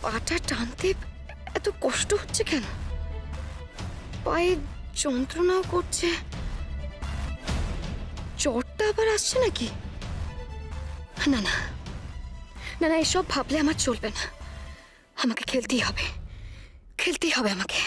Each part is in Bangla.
পাটা টানতে এত কষ্ট হচ্ছে কেন? পায়ে যন্ত্রণাও করছে। জ্বরটা আবার আসছে নাকি? না না না না, এসব ভাবলে আমার চলবে না। আমাকে খেলতেই হবে, খেলতেই হবে আমাকে।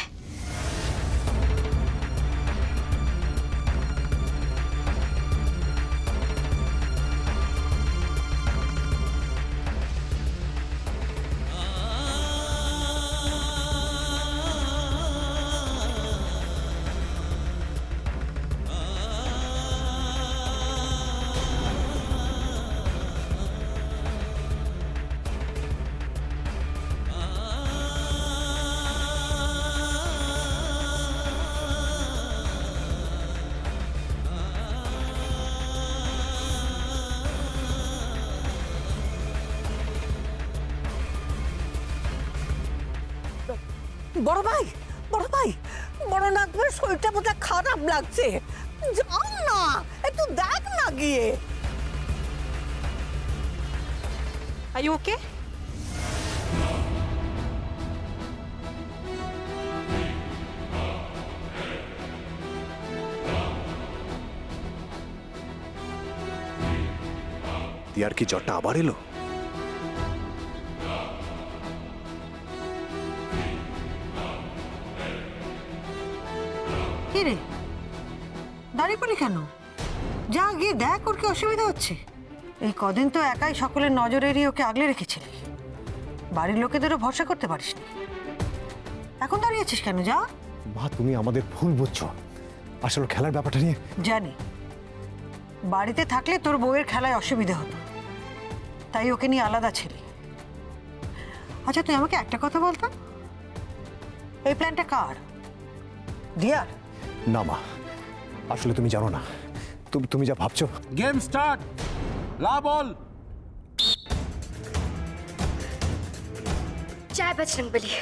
বড় ভাই, বড় ভাই, বড় নাতবের শরীরটা বোধহয় খারাপ লাগছে। যাও না, একটু দেখ না গিয়ে। Are you okay? দিয়ার কি জ্বরটা আবার এলো? কি রে, দাঁড়িয়ে পড়লি কেন? যা গিয়ে দেখ ওর কি অসুবিধা হচ্ছে। এই কদিন তো একাই সকলের নজর এড়িয়ে ওকে আগলে রেখেছিলি, বাড়ির লোকেদেরও ভরসা করতে পারিসনি। এখন দাঁড়িয়েছিস কেন? যা। মা, তুমি আমাদের ভুল বুঝছো। আসলে খেলার ব্যাপারটা নিয়ে জানি, বাড়িতে থাকলে তোর বউয়ের খেলায় অসুবিধা হতো, তাই ওকে নিয়ে আলাদা ছিলি। আচ্ছা তুই আমাকে একটা কথা বলতো, এই প্ল্যানটা কার? দিয়ার? না মা, আসলে তুমি জানো না, তুমি যা ভাবছো। Game start. ला बॉल। जय बजरंगबली।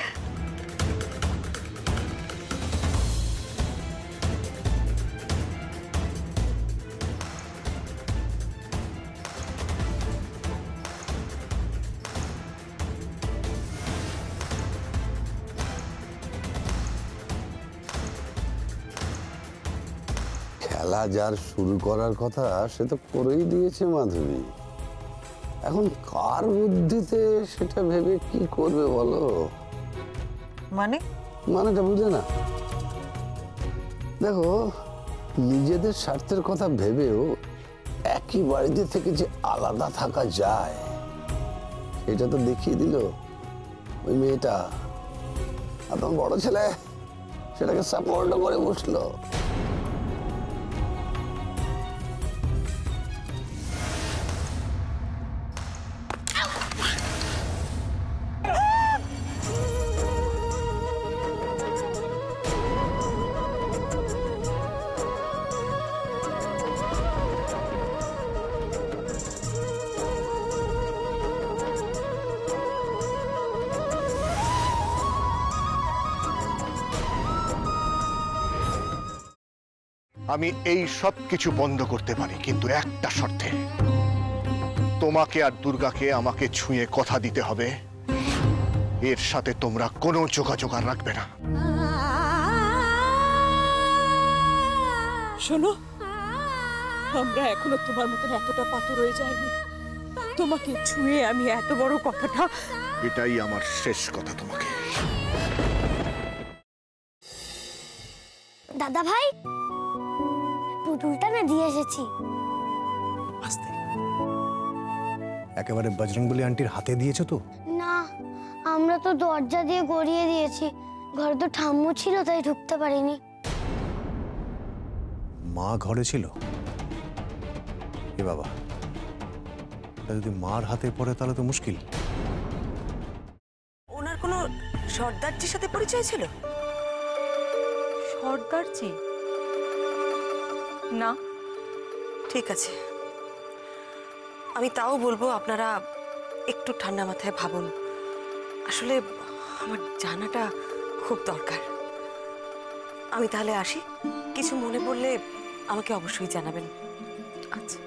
খেলা যার শুরু করার কথা সে তো করেই দিয়েছে মাধবী। এখন কার বুদ্ধিতে সেটা ভেবে কি করবে বলো? মানেটা বুঝলে না? দেখো, নিজেদের স্বার্থের কথা ভেবেও একই বাড়িতে থেকে যে আলাদা থাকা যায় এটা তো দেখিয়ে দিল ওই মেয়েটা। আর তোমার বড় ছেলে সেটাকে সাপোর্ট করে বসলো। আমি এই সব কিছু বন্ধ করতে পারি, কিন্তু একটা শর্তে। তোমাকে আর দুর্গাকে আমাকে ছুঁয়ে কথা দিতে হবে এর সাথে তোমরা কোনো যোগাযোগ আর রাখবে না। শোনো, আমরা এখনো তোমার মতন এতটা পাথর হয়ে যায়নি। তোমাকে ছুঁয়ে আমি এত বড় কথাটা। এটাই আমার শেষ কথা তোমাকে। দাদা ভাই, পুতুলটা না দিয়ে এসেছি। একেবারে বজরংবলী আন্টির হাতে দিয়েছো তো? না, আমরা তো দরজা দিয়ে গড়িয়ে দিয়েছি। ঘরে তো ঠাম্মু ছিল, তাই ঢুকতে পারিনি। মা ঘরে ছিল? এ বাবা, যদি মার হাতে পড়ে তাহলে তো মুশকিল। ওনার কোনো সর্দারজির সাথে পরিচয় ছিল? সর্দারজি? না। ঠিক আছে, আমি তাও বলবো আপনারা একটু ঠান্ডা মাথায় ভাবুন। আসলে আমার জানাটা খুব দরকার। আমি তাহলে আসি, কিছু মনে পড়লে আমাকে অবশ্যই জানাবেন। আচ্ছা।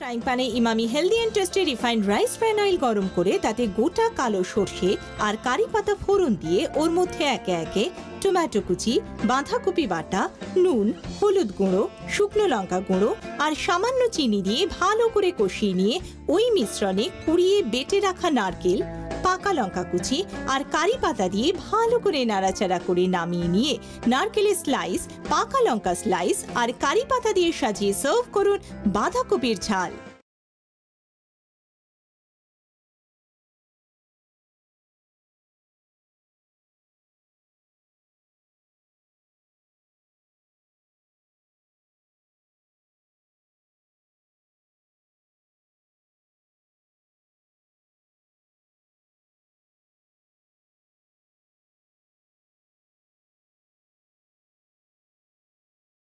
ফ্রাইং প্যানে Emami healthy and tasty refined rice bran oil গরম করে তাতে গোটা কালো সর্ষে আর কারি পাতা ফোড়ন দিয়ে ওর মধ্যে একে একে টমেটো কুচি, বাঁধাকপি বাটা, নুন, হলুদ গুঁড়ো, শুকনো লঙ্কা গুঁড়ো আর সামান্য চিনি দিয়ে ভালো করে কষিয়ে নিয়ে ওই মিশ্রণে কুড়িয়ে বেটে রাখা নারকেল, পাকা লঙ্কা কুচি আর কারি পাতা দিয়ে ভালো করে নাড়াচাড়া করে নামিয়ে নিয়ে নারকেলের স্লাইস, পাকা লঙ্কা স্লাইস আর কারি পাতা দিয়ে সাজিয়ে সার্ভ করুন বাঁধাকপির ঝাল।